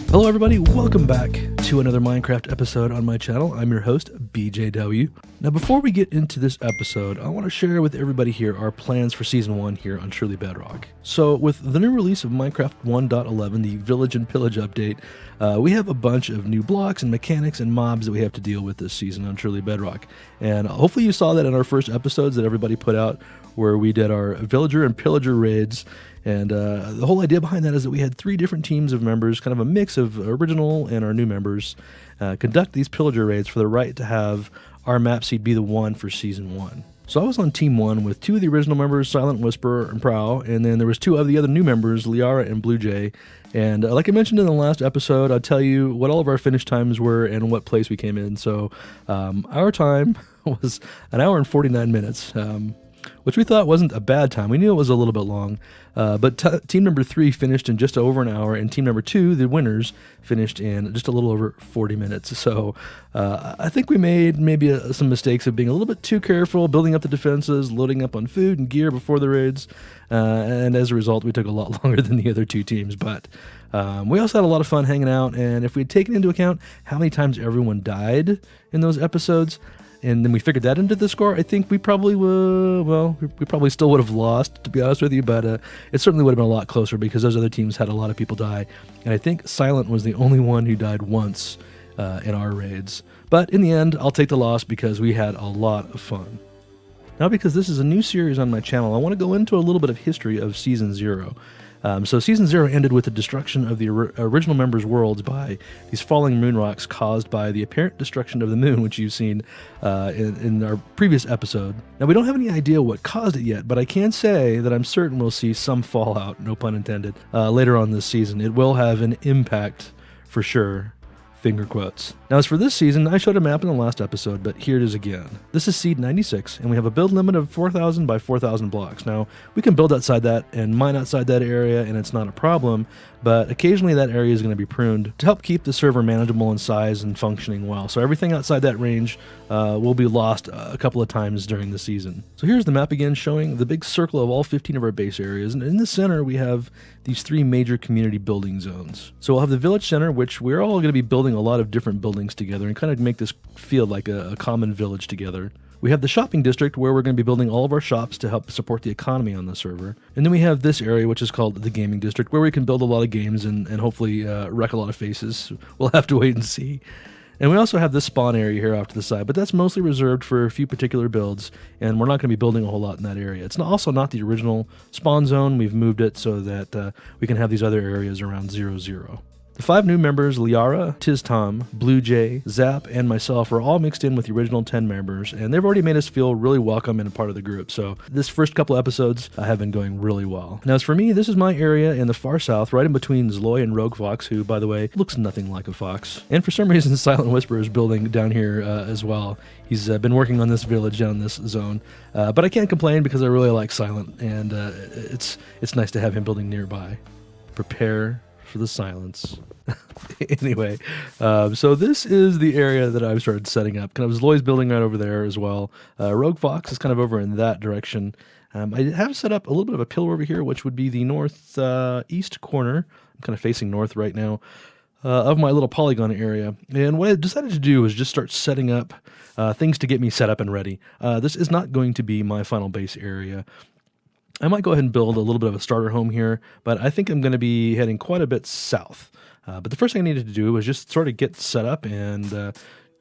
Hello everybody, welcome back to another Minecraft episode on my channel. I'm your host, BJW. Now before we get into this episode, I want to share with everybody here our plans for Season 1 here on Truly Bedrock. So with the new release of Minecraft 1.11, the Village and Pillage update, we have a bunch of new blocks and mechanics and mobs that we have to deal with this season on Truly Bedrock. And hopefully you saw that in our first episodes that everybody put out where we did our villager and pillager raids. And the whole idea behind that is that we had 3 different teams of members, kind of a mix of original and our new members, conduct these pillager raids for the right to have our map seed be the one for Season 1. So I was on Team 1 with 2 of the original members, Silent Wisperer and Prow, and then there was 2 of the other new members, Liara and Blue Jay. And like I mentioned in the last episode, I'll tell you what all of our finish times were and what place we came in. So our time was 1 hour and 49 minutes. Which we thought wasn't a bad time. We knew it was a little bit long, but team number 3 finished in just over an hour, and team number 2, the winners, finished in just a little over 40 minutes. So I think we made maybe some mistakes of being a little bit too careful, building up the defenses, loading up on food and gear before the raids, and as a result, we took a lot longer than the other 2 teams. But we also had a lot of fun hanging out, and if we had taken into account how many times everyone died in those episodes, and then we figured that into the score, I think we probably we probably still would have lost, to be honest with you, but it certainly would have been a lot closer because those other teams had a lot of people die. And I think Silent was the only one who died once in our raids. But in the end, I'll take the loss because we had a lot of fun. Now, because this is a new series on my channel, I want to go into a little bit of history of Season 0. So Season 0 ended with the destruction of the original members' worlds by these falling moon rocks caused by the apparent destruction of the moon, which you've seen in our previous episode. Now, we don't have any idea what caused it yet, but I can say that I'm certain we'll see some fallout, no pun intended, later on this season. It will have an impact for sure. Finger quotes. Now, as for this season, I showed a map in the last episode, but here it is again. This is Seed 96, and we have a build limit of 4,000 by 4,000 blocks. Now, we can build outside that and mine outside that area, and it's not a problem, but occasionally that area is going to be pruned to help keep the server manageable in size and functioning well. So everything outside that range will be lost a couple of times during the season. So here's the map again, showing the big circle of all 15 of our base areas, and in the center we have these 3 major community building zones. So we'll have the village center, which we're all going to be building a lot of different buildings together and kind of make this feel like a common village together. We have the shopping district where we're going to be building all of our shops to help support the economy on the server. And then we have this area, which is called the gaming district, where we can build a lot of games and hopefully wreck a lot of faces. We'll have to wait and see. And we also have this spawn area here off to the side, but that's mostly reserved for a few particular builds, and we're not going to be building a whole lot in that area. It's also not the original spawn zone. We've moved it so that we can have these other areas around 0-0. The 5 new members, Liara, Tom, Blue Jay, Zap, and myself, are all mixed in with the original 10 members, and they've already made us feel really welcome and a part of the group. So this first couple episodes have been going really well. Now, as for me, this is my area in the far south, right in between Zloy and Rogue Fox, who, by the way, looks nothing like a fox. And for some reason, Silent Wisperer is building down here as well. He's been working on this village down this zone, but I can't complain because I really like Silent, and it's nice to have him building nearby. Prepare for the silence. Anyway, so this is the area that I've started setting up. Kind of Zloy's building right over there as well. Rogue Fox is kind of over in that direction. I have set up a little bit of a pillar over here, which would be the northeast corner. I'm kind of facing north right now of my little polygon area. And what I decided to do was just start setting up things to get me set up and ready. This is not going to be my final base area. I might go ahead and build a little bit of a starter home here, but I think I'm going to be heading quite a bit south. But the first thing I needed to do was just sort of get set up and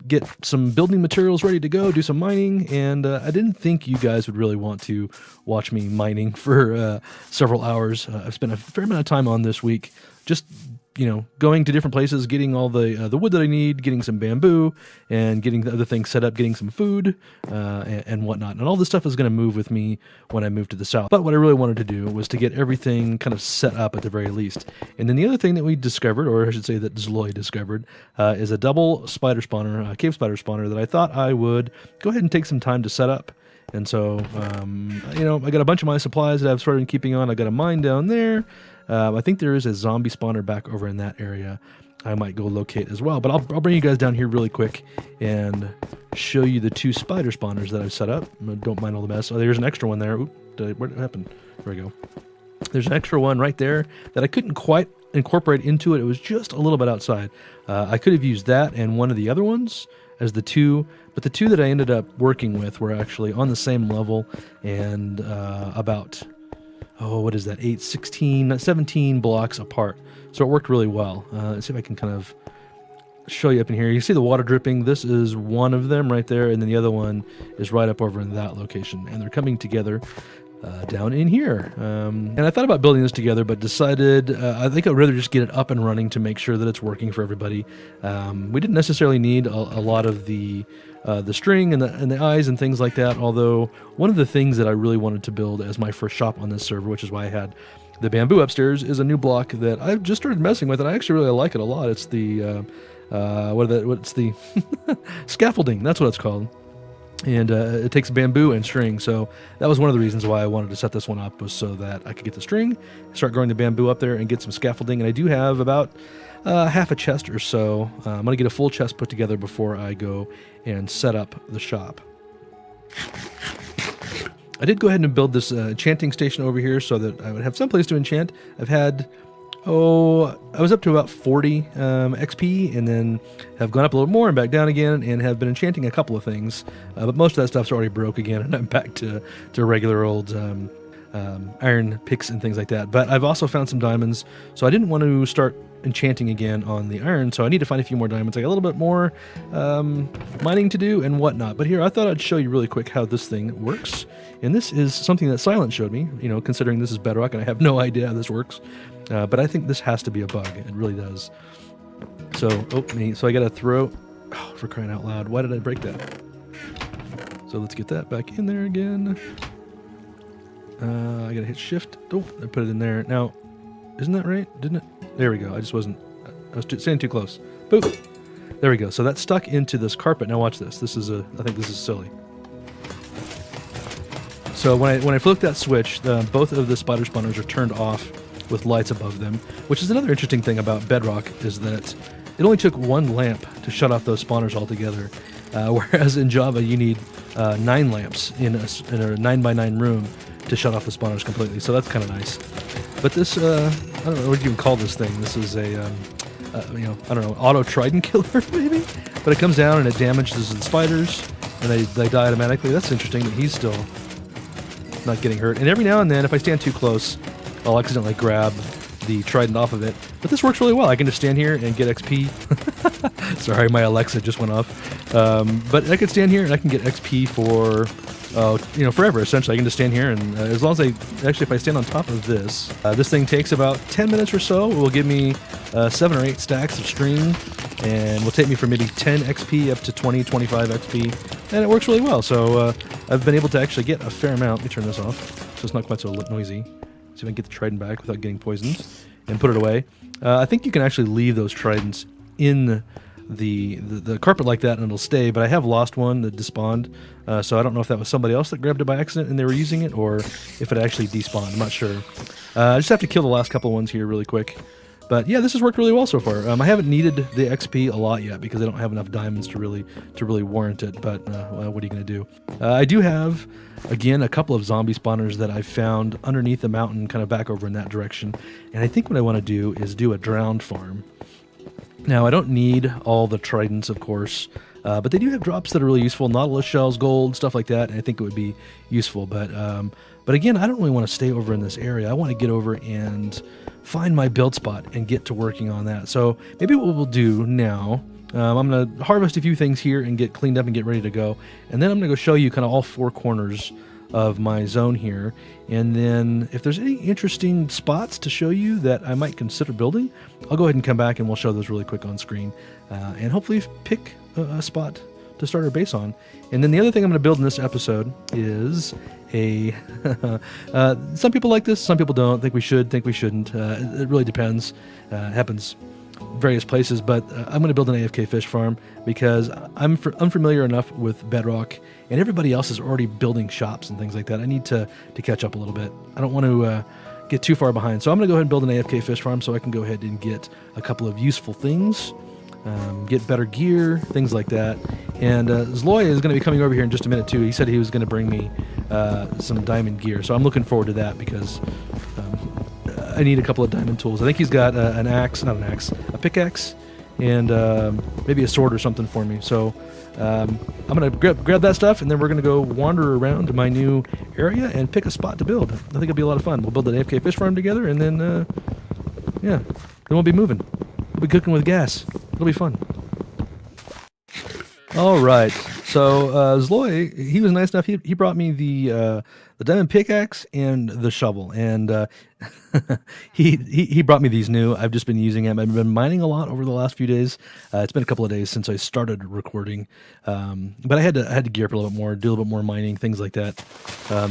get some building materials ready to go, do some mining, and I didn't think you guys would really want to watch me mining for several hours. I've spent a fair amount of time on this week just going to different places, getting all the wood that I need, getting some bamboo, and getting the other things set up, getting some food, and whatnot. And all this stuff is going to move with me when I move to the south. But what I really wanted to do was to get everything kind of set up at the very least. And then the other thing that we discovered, or I should say that Zloy discovered, is a double spider spawner, a cave spider spawner that I thought I would go ahead and take some time to set up. And so, I got a bunch of my supplies that I've started keeping on. I got a mine down there. I think there is a zombie spawner back over in that area I might go locate as well. But I'll bring you guys down here really quick and show you the 2 spider spawners that I've set up. Don't mind all the mess. Oh, there's an extra one there. Oop, Where did it happen? There we go. There's an extra one right there that I couldn't quite incorporate into it. It was just a little bit outside. I could have used that and one of the other ones as the two, but the two that I ended up working with were actually on the same level and about, what is that, 17 blocks apart. So it worked really well. Let's see if I can kind of show you up in here. You see the water dripping. This is one of them right there, and then the other one is right up over in that location, and they're coming together down in here. And I thought about building this together, but decided I think I'd rather just get it up and running to make sure that it's working for everybody. We didn't necessarily need a lot of the string and the eyes and things like that, although one of the things that I really wanted to build as my first shop on this server, which is why I had the bamboo upstairs, is a new block that I've just started messing with, and I actually really like it a lot. It's the what's the scaffolding, that's what it's called. And it takes bamboo and string, so that was one of the reasons why I wanted to set this one up, was so that I could get the string, start growing the bamboo up there, and get some scaffolding. And I do have about half a chest or so. I'm going to get a full chest put together before I go and set up the shop. I did go ahead and build this enchanting station over here so that I would have some place to enchant. I've had... I was up to about 40 XP, and then have gone up a little more and back down again, and have been enchanting a couple of things. But most of that stuff's already broke again, and I'm back to regular old iron picks and things like that. But I've also found some diamonds, so I didn't want to start enchanting again on the iron, so I need to find a few more diamonds. I got a little bit more mining to do and whatnot. But here, I thought I'd show you really quick how this thing works. And this is something that Silent showed me, considering this is Bedrock, and I have no idea how this works. But I think this has to be a bug. It really does. So, so I got to throw... Oh, for crying out loud. Why did I break that? So let's get that back in there again. I got to hit shift. Oh, I put it in there. Now, isn't that right? Didn't it? There we go. I just wasn't... I was standing too close. Boom! There we go. So that's stuck into this carpet. Now watch this. This is I think this is silly. So when I flick that switch, both of the spider spawners are turned off with lights above them, which is another interesting thing about Bedrock, is that it only took one lamp to shut off those spawners altogether, whereas in Java you need 9 lamps in a 9x9 room to shut off the spawners completely. So that's kind of nice. But this, I don't know what you can call this thing. This is a, I don't know, auto trident killer maybe? But it comes down and it damages the spiders, and they die automatically. That's interesting that he's still not getting hurt. And every now and then, if I stand too close, I'll accidentally grab the trident off of it. But this works really well. I can just stand here and get XP. Sorry, my Alexa just went off. But I can stand here and I can get XP for, forever, essentially. I can just stand here, and as long as if I stand on top of this, this thing takes about 10 minutes or so. It will give me 7 or 8 stacks of string, and will take me from maybe 10 XP up to 20, 25 XP. And it works really well. So I've been able to actually get a fair amount. Let me turn this off so it's not quite so noisy. See if I can get the trident back without getting poisoned, and put it away. I think you can actually leave those tridents in the carpet like that and it'll stay, but I have lost one that despawned, so I don't know if that was somebody else that grabbed it by accident and they were using it, or if it actually despawned. I'm not sure. I just have to kill the last couple ones here really quick. But yeah, this has worked really well so far. I haven't needed the XP a lot yet because I don't have enough diamonds to really warrant it, but what are you going to do? I do have, again, a couple of zombie spawners that I've found underneath the mountain, kind of back over in that direction. And I think what I want to do is do a drowned farm. Now, I don't need all the tridents, of course, but they do have drops that are really useful. Nautilus shells, gold, stuff like that, and I think it would be useful. But again, I don't really want to stay over in this area. I want to get over and find my build spot and get to working on that. So maybe what we'll do now, I'm going to harvest a few things here and get cleaned up and get ready to go. And then I'm going to go show you kind of all 4 corners of my zone here. And then if there's any interesting spots to show you that I might consider building, I'll go ahead and come back and we'll show those really quick on screen. And hopefully pick a spot to start our base on. And then the other thing I'm going to build in this episode is a... some people like this, some people don't. Think we should, think we shouldn't. It really depends. It happens various places, but I'm going to build an AFK fish farm because I'm unfamiliar enough with Bedrock, and everybody else is already building shops and things like that. I need to catch up a little bit. I don't want to get too far behind. So I'm going to go ahead and build an AFK fish farm so I can go ahead and get a couple of useful things, get better gear, things like that. And Zloy is going to be coming over here in just a minute too. He said he was going to bring me some diamond gear. So I'm looking forward to that because I need a couple of diamond tools. I think he's got an axe, not an axe, a pickaxe, and maybe a sword or something for me. So I'm going to grab that stuff, and then we're going to go wander around to my new area and pick a spot to build. I think it'll be a lot of fun. We'll build an AFK fish farm together, and then, yeah, then we'll be moving. We'll be cooking with gas. It'll be fun. All right. So Zloy, he was nice enough. He brought me the diamond pickaxe and the shovel, and he brought me these new. I've just been using them. I've been mining a lot over the last few days. It's been a couple of days since I started recording, but I had to gear up a little bit more, do a little bit more mining, things like that.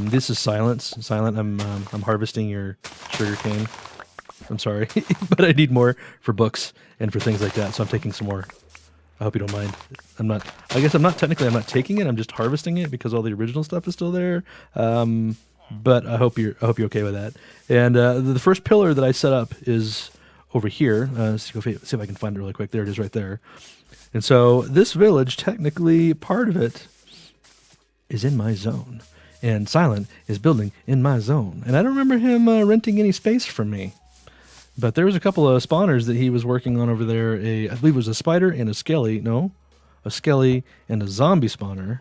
This is Silent. I'm harvesting your sugar cane. I'm sorry, but I need more for books and for things like that. So I'm taking some more. I hope you don't mind. I guess I'm not taking it. I'm just harvesting it because all the original stuff is still there. But I hope you're okay with that. And the first pillar that I set up is over here. See if I can find it really quick. There it is, right there. And so this village, technically, part of it is in my zone, and Silent is building in my zone. And I don't remember him renting any space from me. But there was a couple of spawners that he was working on over there. I believe it was a spider and a skelly. No, a skelly and a zombie spawner.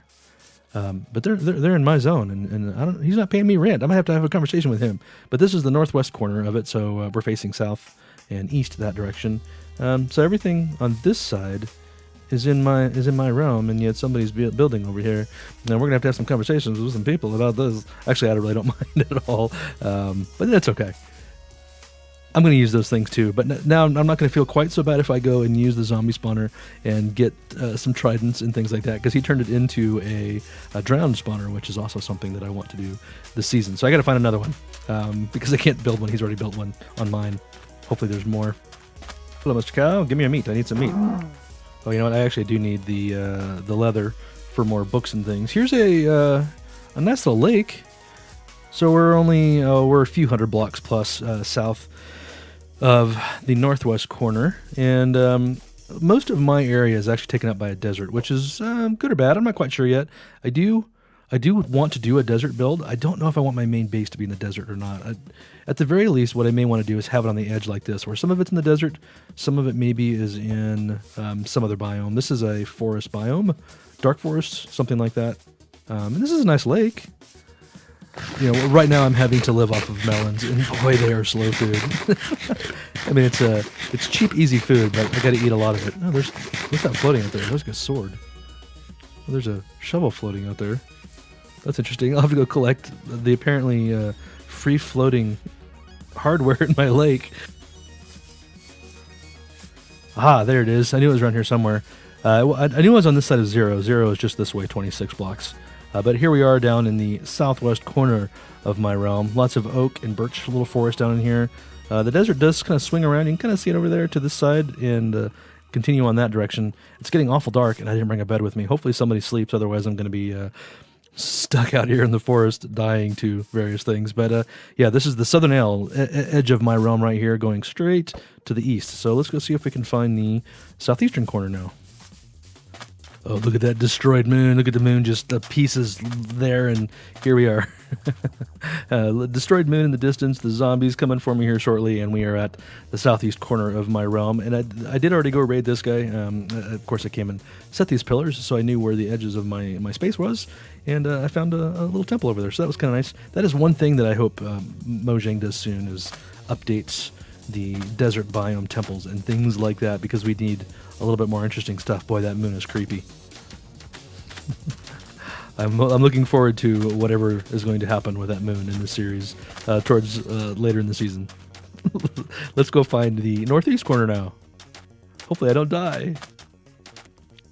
But they're in my zone, and he's not paying me rent. I might have to have a conversation with him. But this is the northwest corner of it, so we're facing south and east that direction. So everything on this side is in my realm, and yet somebody's building over here. Now we're gonna have to have some conversations with some people about this. Actually, I really don't mind at all, but that's okay. I'm going to use those things too, but now I'm not going to feel quite so bad if I go and use the zombie spawner and get some tridents and things like that, because he turned it into a drowned spawner, which is also something that I want to do this season. So I got to find another one because I can't build one. He's already built one on mine. Hopefully there's more. Hello, Mr. Cow. Give me your meat. I need some meat. Oh, you know what? I actually do need the leather for more books and things. Here's a nice little lake. So we're a few hundred blocks plus south of the northwest corner, and most of my area is actually taken up by a desert, which is good or bad. I'm not quite sure yet. I do want to do a desert build. I don't know if I want my main base to be in the desert or not. At the very least, what I may want to do is have it on the edge like this, where some of it's in the desert, some of it maybe is in some other biome. This is a forest biome, dark forest, something like that. And this is a nice lake. You know, right now I'm having to live off of melons, and boy, they are slow food. I mean, it's cheap, easy food, but I got to eat a lot of it. Oh, what's that floating out there? There's a sword. Oh, there's a shovel floating out there. That's interesting. I'll have to go collect the apparently free-floating hardware in my lake. Ah, there it is. I knew it was around here somewhere. I knew it was on this side of 0. 0 is just this way, 26 blocks. But here we are down in the southwest corner of my realm. Lots of oak and birch, little forest down in here. The desert does kind of swing around. You can kind of see it over there to this side and continue on that direction. It's getting awful dark, and I didn't bring a bed with me. Hopefully somebody sleeps, otherwise I'm going to be stuck out here in the forest dying to various things. But yeah, this is the southern edge of my realm right here, going straight to the east. So let's go see if we can find the southeastern corner now. Oh, look at that destroyed moon. Look at the moon, just the pieces there, and here we are. Destroyed moon in the distance, the zombies coming for me here shortly, and we are at the southeast corner of my realm. And I did already go raid this guy. Of course, I came and set these pillars, so I knew where the edges of my space was, and I found a little temple over there, so that was kind of nice. That is one thing that I hope Mojang does soon, is updates the desert biome temples and things like that, because we need a little bit more interesting stuff. Boy, that moon is creepy. I'm looking forward to whatever is going to happen with that moon in the series towards later in the season. Let's go find the northeast corner now. Hopefully I don't die.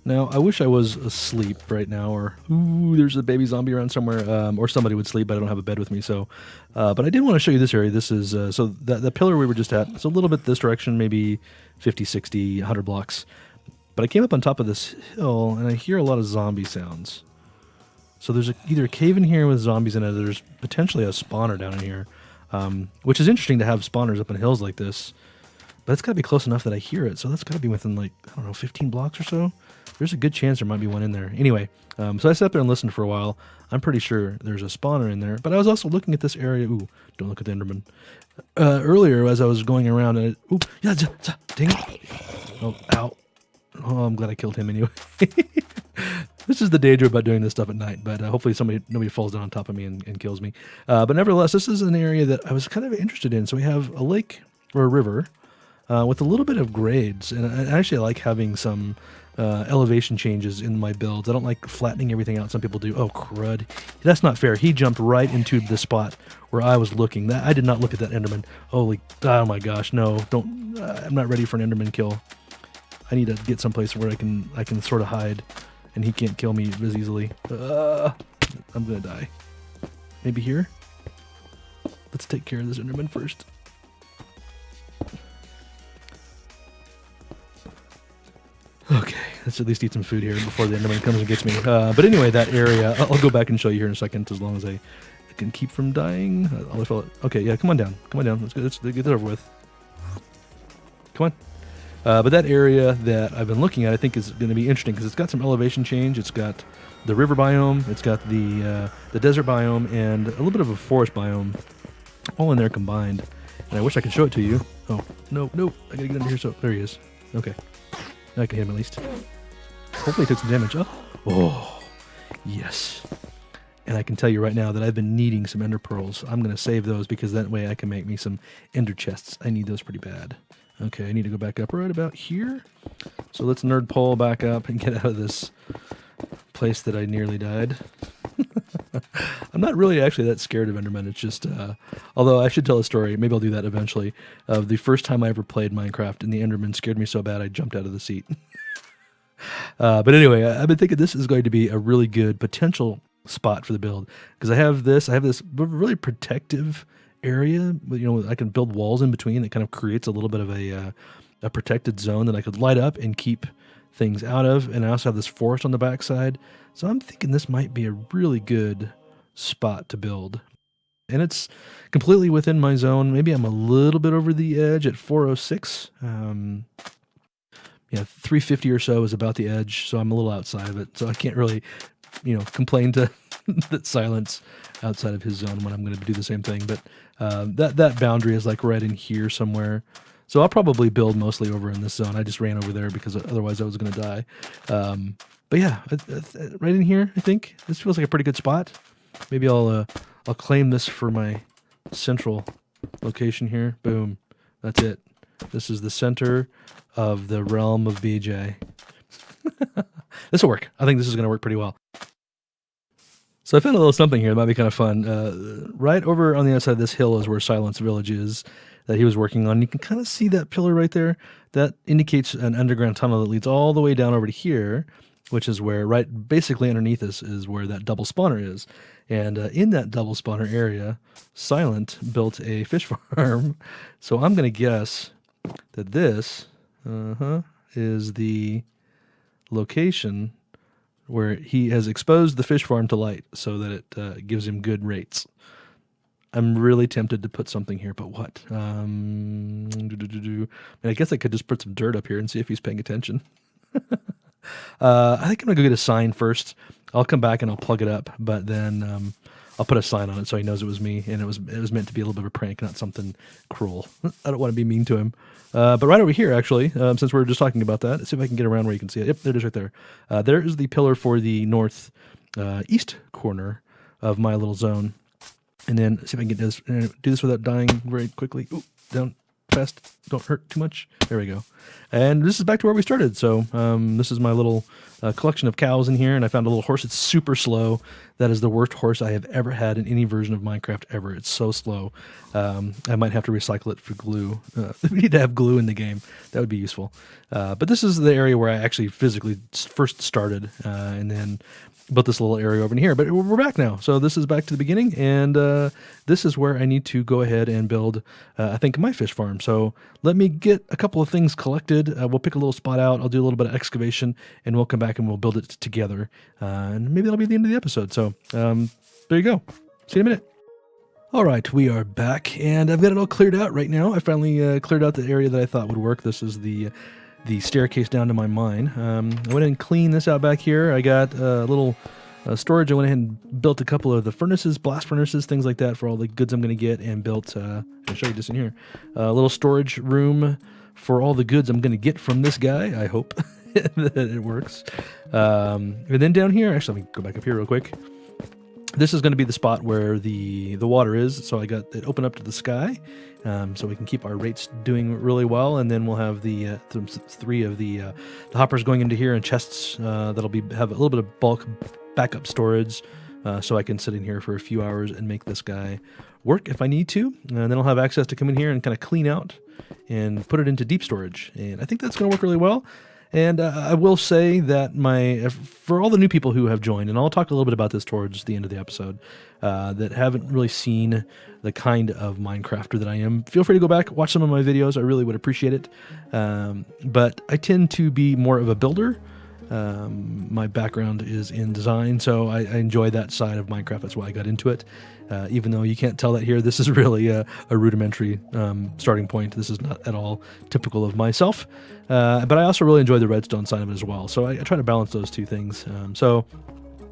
Now, I wish I was asleep right now, or there's a baby zombie around somewhere, or somebody would sleep, but I don't have a bed with me. So, but I did want to show you this area. This is, so the pillar we were just at, it's a little bit this direction, maybe 50, 60, 100 blocks. But I came up on top of this hill, and I hear a lot of zombie sounds. So there's either a cave in here with zombies in it, or there's potentially a spawner down in here, which is interesting to have spawners up in hills like this. But it's got to be close enough that I hear it. So that's got to be within like, I don't know, 15 blocks or so. There's a good chance there might be one in there. Anyway, so I sat there and listened for a while. I'm pretty sure there's a spawner in there. But I was also looking at this area. Ooh, don't look at the Enderman. Earlier, as I was going around, and ooh, yeah, dang it. Oh, ow. Oh, I'm glad I killed him anyway. This is the danger about doing this stuff at night, but hopefully nobody falls down on top of me and kills me. But nevertheless, this is an area that I was kind of interested in. So we have a lake or a river with a little bit of grades, and I actually like having some elevation changes in my builds. I don't like flattening everything out. Some people do. Oh, crud. That's not fair. He jumped right into the spot where I was looking. I did not look at that Enderman. Oh my gosh, no. Don't. I'm not ready for an Enderman kill. I need to get someplace where I can sort of hide, and he can't kill me as easily. I'm gonna die. Maybe here? Let's take care of this Enderman first. Okay, let's at least eat some food here before the Enderman comes and gets me. But anyway, that area, I'll go back and show you here in a second, as long as I can keep from dying. Okay, yeah, come on down. Come on down. Let's get it over with. Come on. But that area that I've been looking at, I think is going to be interesting because it's got some elevation change. It's got the river biome, it's got the desert biome, and a little bit of a forest biome, all in there combined. And I wish I could show it to you. Oh, no, I gotta get under here. So there he is. Okay, I can hit him at least. Hopefully he took some damage. Oh, yes. And I can tell you right now that I've been needing some ender pearls. I'm going to save those because that way I can make me some ender chests. I need those pretty bad. Okay, I need to go back up right about here. So let's nerd pole back up and get out of this place that I nearly died. I'm not really actually that scared of Endermen. It's just, although I should tell a story, maybe I'll do that eventually, of the first time I ever played Minecraft and the Enderman scared me so bad I jumped out of the seat. But anyway, I've been thinking this is going to be a really good potential spot for the build because I have this really protective area. I can build walls in between that kind of creates a little bit of a protected zone that I could light up and keep things out of. And I also have this forest on the backside. So I'm thinking this might be a really good spot to build. And it's completely within my zone. Maybe I'm a little bit over the edge at 406. 350 or so is about the edge. So I'm a little outside of it. So I can't really, complain to that Silence outside of his zone when I'm going to do the same thing. But that boundary is like right in here somewhere. So I'll probably build mostly over in this zone. I just ran over there because otherwise I was going to die. But yeah, right in here, I think this feels like a pretty good spot. Maybe I'll claim this for my central location here. Boom. That's it. This is the center of the realm of BJ. This will work. I think this is going to work pretty well. So I found a little something here that might be kind of fun. Right over on the other side of this hill is where Silence Village is that he was working on. You can kind of see that pillar right there. That indicates an underground tunnel that leads all the way down over to here, which is where basically underneath us is where that double spawner is. And in that double spawner area, Silent built a fish farm. So I'm going to guess that this is the location where he has exposed the fish farm to light so that it gives him good rates. I'm really tempted to put something here, but what? I guess I could just put some dirt up here and see if he's paying attention. I think I'm going to go get a sign first. I'll come back and I'll plug it up, but then I'll put a sign on it so he knows it was me, and it was meant to be a little bit of a prank, not something cruel. I don't want to be mean to him. But right over here, actually, since we were just talking about that, let's see if I can get around where you can see it. Yep, there it is right there. There is the pillar for the north east corner of my little zone. And then see if I can do this without dying very quickly. Ooh, down fast. Don't hurt too much. There we go. And this is back to where we started. So this is my little collection of cows in here, and I found a little horse. It's super slow. That is the worst horse I have ever had in any version of Minecraft ever. It's so slow. I might have to recycle it for glue. We need to have glue in the game. That would be useful. But this is the area where I actually physically first started, and then built this little area over in here. But we're back now. So this is back to the beginning, and this is where I need to go ahead and build, I think, my fish farm. So let me get a couple of things collected. We'll pick a little spot out. I'll do a little bit of excavation, and we'll come back and we'll build it together. And maybe that'll be the end of the episode. So there you go. See you in a minute. All right, we are back, and I've got it all cleared out right now. I finally cleared out the area that I thought would work. This is the staircase down to my mine. I went ahead and cleaned this out back here. I got a little storage. I went ahead and built a couple of the furnaces, blast furnaces, things like that for all the goods I'm going to get, and built, I'll show you this in here, a little storage room for all the goods I'm going to get from this guy. I hope that it works. And then down here, actually, let me go back up here real quick. This is going to be the spot where the water is, so I got it open up to the sky, so we can keep our rates doing really well, and then we'll have the three of the hoppers going into here, and chests that'll have a little bit of bulk backup storage, so I can sit in here for a few hours and make this guy work if I need to, and then I'll have access to come in here and kind of clean out and put it into deep storage, and I think that's going to work really well. And I will say that for all the new people who have joined, and I'll talk a little bit about this towards the end of the episode, that haven't really seen the kind of Minecrafter that I am, feel free to go back, watch some of my videos. I really would appreciate it. But I tend to be more of a builder. My background is in design, so I enjoy that side of Minecraft. That's why I got into it. Even though you can't tell that here, this is really a rudimentary starting point. This is not at all typical of myself. But I also really enjoy the redstone side of it as well. So I try to balance those two things. So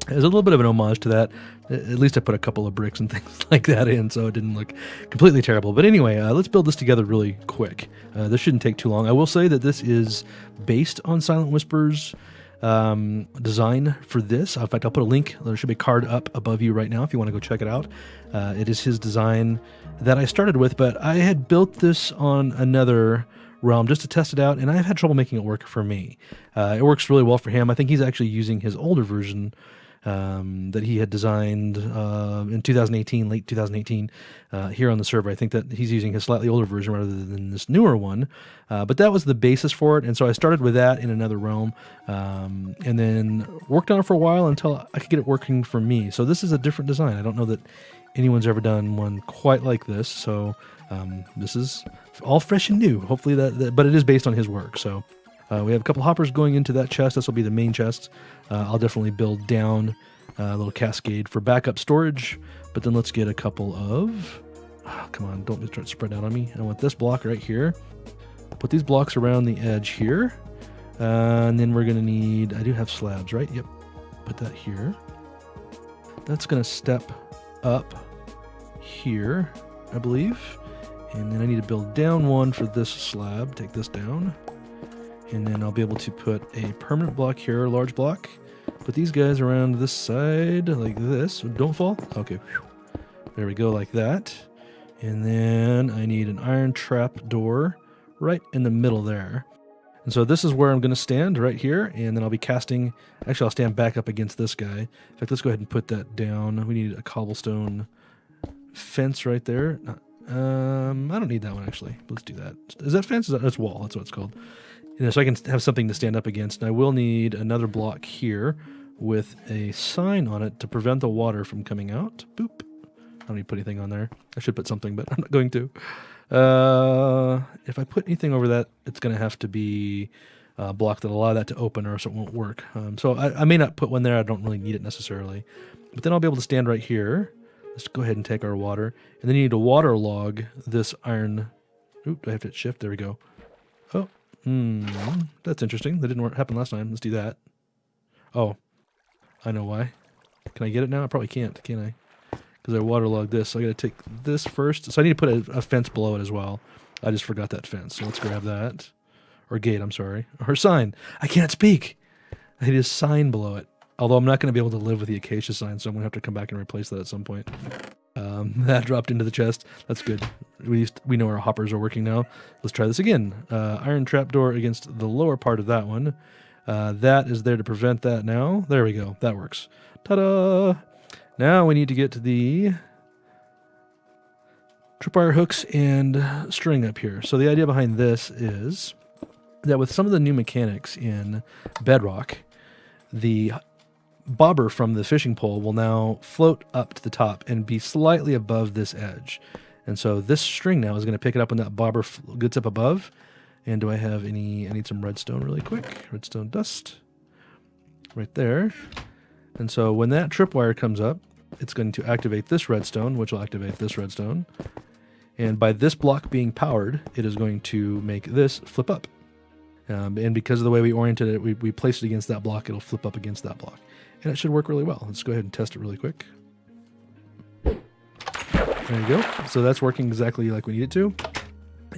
there's a little bit of an homage to that. At least I put a couple of bricks and things like that in, so it didn't look completely terrible. But anyway, let's build this together really quick. This shouldn't take too long. I will say that this is based on Silent Whisperer's design for this. In fact, I'll put a link. There should be a card up above you right now if you want to go check it out. It is his design that I started with, but I had built this on another realm just to test it out, and I've had trouble making it work for me. It works really well for him. I think he's actually using his older version that he had designed in 2018, late 2018, here on the server. I think that he's using his slightly older version rather than this newer one, but that was the basis for it, and so I started with that in another realm, and then worked on it for a while until I could get it working for me. So this is a different design. I don't know that anyone's ever done one quite like this, so this is all fresh and new. Hopefully but it is based on his work, so we have a couple hoppers going into that chest. This will be the main chest. I'll definitely build down a little cascade for backup storage, but then let's get a couple of... Oh, come on, don't try to spread out on me. I want this block right here. Put these blocks around the edge here, and then we're going to need... I do have slabs, right? Yep. Put that here. That's going to step up here, I believe. And then I need to build down one for this slab. Take this down. And then I'll be able to put a permanent block here, a large block. Put these guys around this side like this. Don't fall. Okay. There we go, like that. And then I need an iron trap door right in the middle there. And so this is where I'm going to stand, right here. And then I'll be casting... Actually, I'll stand back up against this guy. In fact, let's go ahead and put that down. We need a cobblestone fence right there. I don't need that one, actually. Let's do that. Is that fence? That's wall. That's what it's called. So I can have something to stand up against. And I will need another block here with a sign on it to prevent the water from coming out. Boop. I don't need to put anything on there. I should put something, but I'm not going to. If I put anything over that, it's going to have to be a block that allow that to open, or else it won't work. So I may not put one there. I don't really need it necessarily. But then I'll be able to stand right here. Let's go ahead and take our water. And then you need to waterlog this iron. Oop, do I have to hit shift? There we go. Oh. That's interesting. That didn't happen last time. Let's do that. Oh, I know why. Can I get it now? I probably can't, can I? Because I waterlogged this. So I got to take this first. So I need to put a fence below it as well. I just forgot that fence. So let's grab that. Or gate, I'm sorry. Or sign. I can't speak. I need a sign below it. Although I'm not going to be able to live with the acacia sign, so I'm going to have to come back and replace that at some point. That dropped into the chest. That's good. We know our hoppers are working now. Let's try this again. Iron trapdoor against the lower part of that one. That is there to prevent that now. There we go. That works. Ta-da! Now we need to get to the tripwire hooks and string up here. So the idea behind this is that with some of the new mechanics in Bedrock, the bobber from the fishing pole will now float up to the top and be slightly above this edge. And so this string now is going to pick it up when that bobber gets up above. And do I have any... I need some redstone really quick. Redstone dust. Right there. And so when that tripwire comes up, it's going to activate this redstone, which will activate this redstone. And by this block being powered, it is going to make this flip up. And because of the way we oriented it, we placed it against that block, it'll flip up against that block. And it should work really well. Let's go ahead and test it really quick. There you go. So that's working exactly like we need it to.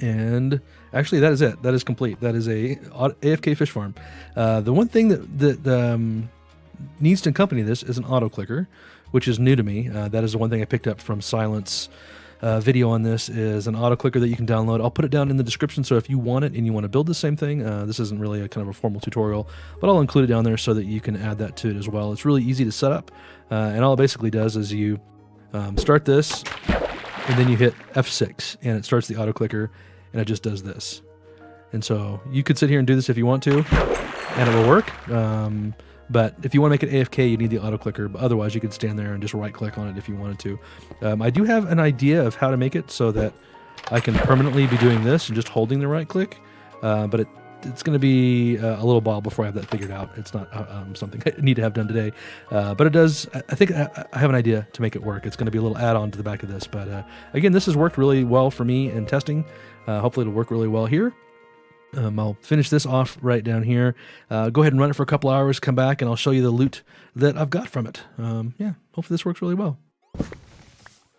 And actually, that is it. That is complete. That is a AFK fish farm. The one thing that needs to accompany this is an autoclicker, which is new to me. That is the one thing I picked up from Silent's video on this, is an autoclicker that you can download. I'll put it down in the description, so if you want it and you want to build the same thing, this isn't really a kind of a formal tutorial, but I'll include it down there so that you can add that to it as well. It's really easy to set up, and all it basically does is you start this, and then you hit F6, and it starts the autoclicker, and it just does this. And so you could sit here and do this if you want to, and it will work. But if you want to make it AFK, you need the autoclicker. But otherwise, you could stand there and just right-click on it if you wanted to. I do have an idea of how to make it so that I can permanently be doing this and just holding the right-click. But it's going to be a little while before I have that figured out. It's not something I need to have done today. But it does. I think I have an idea to make it work. It's going to be a little add-on to the back of this. But again, this has worked really well for me in testing. Hopefully, it'll work really well here. I'll finish this off right down here. Go ahead and run it for a couple hours, come back, and I'll show you the loot that I've got from it. Yeah, hopefully this works really well.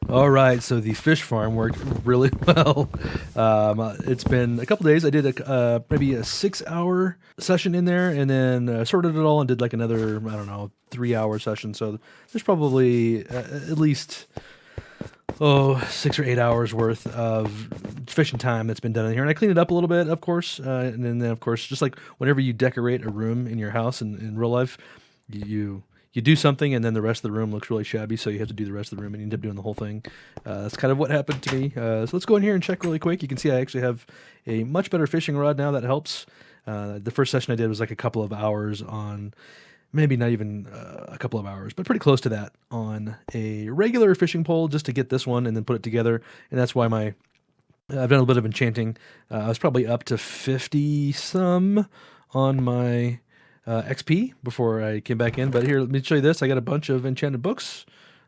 All right, so the fish farm worked really well. It's been a couple days. I did maybe a 6-hour session in there, and then sorted it all and did like another, I don't know, 3-hour session. So there's probably at least 6 or 8 hours worth of fishing time that's been done in here. And I cleaned it up a little bit, of course. And then, of course, just like whenever you decorate a room in your house in real life, you do something and then the rest of the room looks really shabby, so you have to do the rest of the room and you end up doing the whole thing. That's kind of what happened to me. So let's go in here and check really quick. You can see I actually have a much better fishing rod now. That helps. The first session I did was like a couple of hours on... maybe not even a couple of hours, but pretty close to that on a regular fishing pole just to get this one and then put it together. And that's why I've done a little bit of enchanting. I was probably up to 50 some on my XP before I came back in. But here, let me show you this. I got a bunch of enchanted books.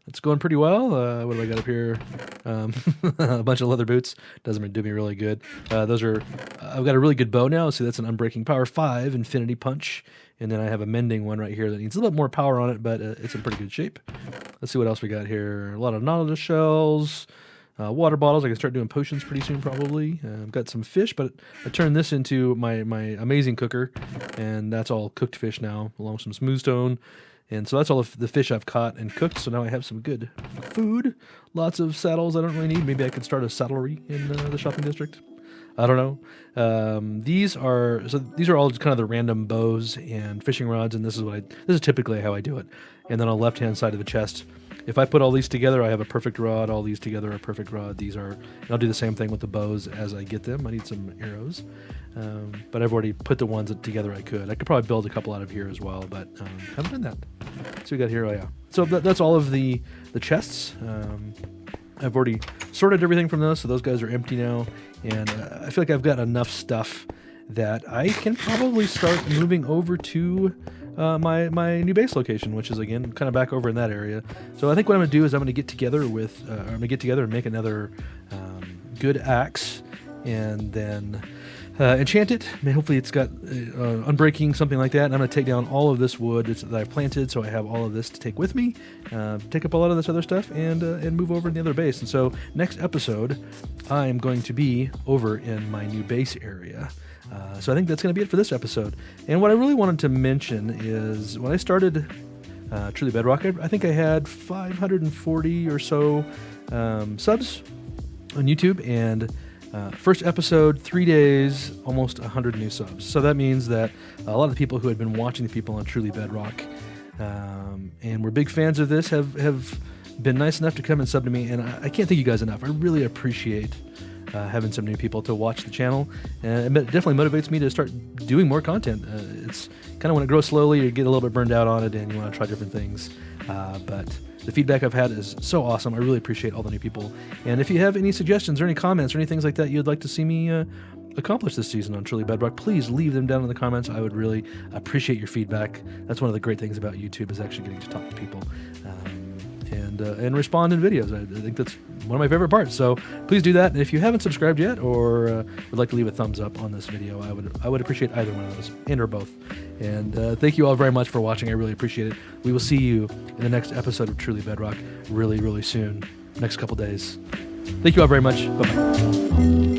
It's going pretty well. What do I got up here? A bunch of leather boots. Doesn't do me really good. I've got a really good bow now. See, that's an Unbreaking Power 5 Infinity Punch. And then I have a mending one right here that needs a little bit more power on it, but it's in pretty good shape. Let's see what else we got here. A lot of nautilus shells, water bottles. I can start doing potions pretty soon, probably. I've got some fish, but I turned this into my amazing cooker, and that's all cooked fish now, along with some smooth stone. And so that's all of the fish I've caught and cooked, so now I have some good food. Lots of saddles I don't really need. Maybe I could start a saddlery in the shopping district. I don't know. These are all just kind of the random bows and fishing rods, and this is typically how I do it. And then on the left-hand side of the chest, if I put all these together, I have a perfect rod. All these together are a perfect rod. And I'll do the same thing with the bows as I get them. I need some arrows, but I've already put the ones together I could probably build a couple out of here as well, but haven't done that. So we got here, oh yeah. So that's all of the chests. I've already sorted everything from those, so those guys are empty now. And I feel like I've got enough stuff that I can probably start moving over to my new base location, which is, again, kind of back over in that area. So I think what I'm going to do is I'm going to get together and make another good axe, and then enchant it. I mean, hopefully it's got unbreaking, something like that. And I'm going to take down all of this wood that I've planted, so I have all of this to take with me, take up a lot of this other stuff, and move over to the other base. And so next episode, I am going to be over in my new base area. So I think that's going to be it for this episode. And what I really wanted to mention is when I started Truly Bedrock, I think I had 540 or so subs on YouTube, and first episode, 3 days, almost 100 new subs. So that means that a lot of the people who had been watching the people on Truly Bedrock and were big fans of this have been nice enough to come and sub to me, and I can't thank you guys enough. I really appreciate having some new people to watch the channel, and it definitely motivates me to start doing more content. It's kind of when it grows slowly, you get a little bit burned out on it, and you want to try different things. But the feedback I've had is so awesome. I really appreciate all the new people. And if you have any suggestions or any comments or any things like that you'd like to see me accomplish this season on Truly Bedrock, please leave them down in the comments. I would really appreciate your feedback. That's one of the great things about YouTube, is actually getting to talk to people. and respond in videos. I think that's one of my favorite parts. So please do that. And if you haven't subscribed yet or would like to leave a thumbs up on this video, I would appreciate either one of those, and or both. And thank you all very much for watching. I really appreciate it. We will see you in the next episode of Truly Bedrock really, really soon, next couple days. Thank you all very much. Bye-bye.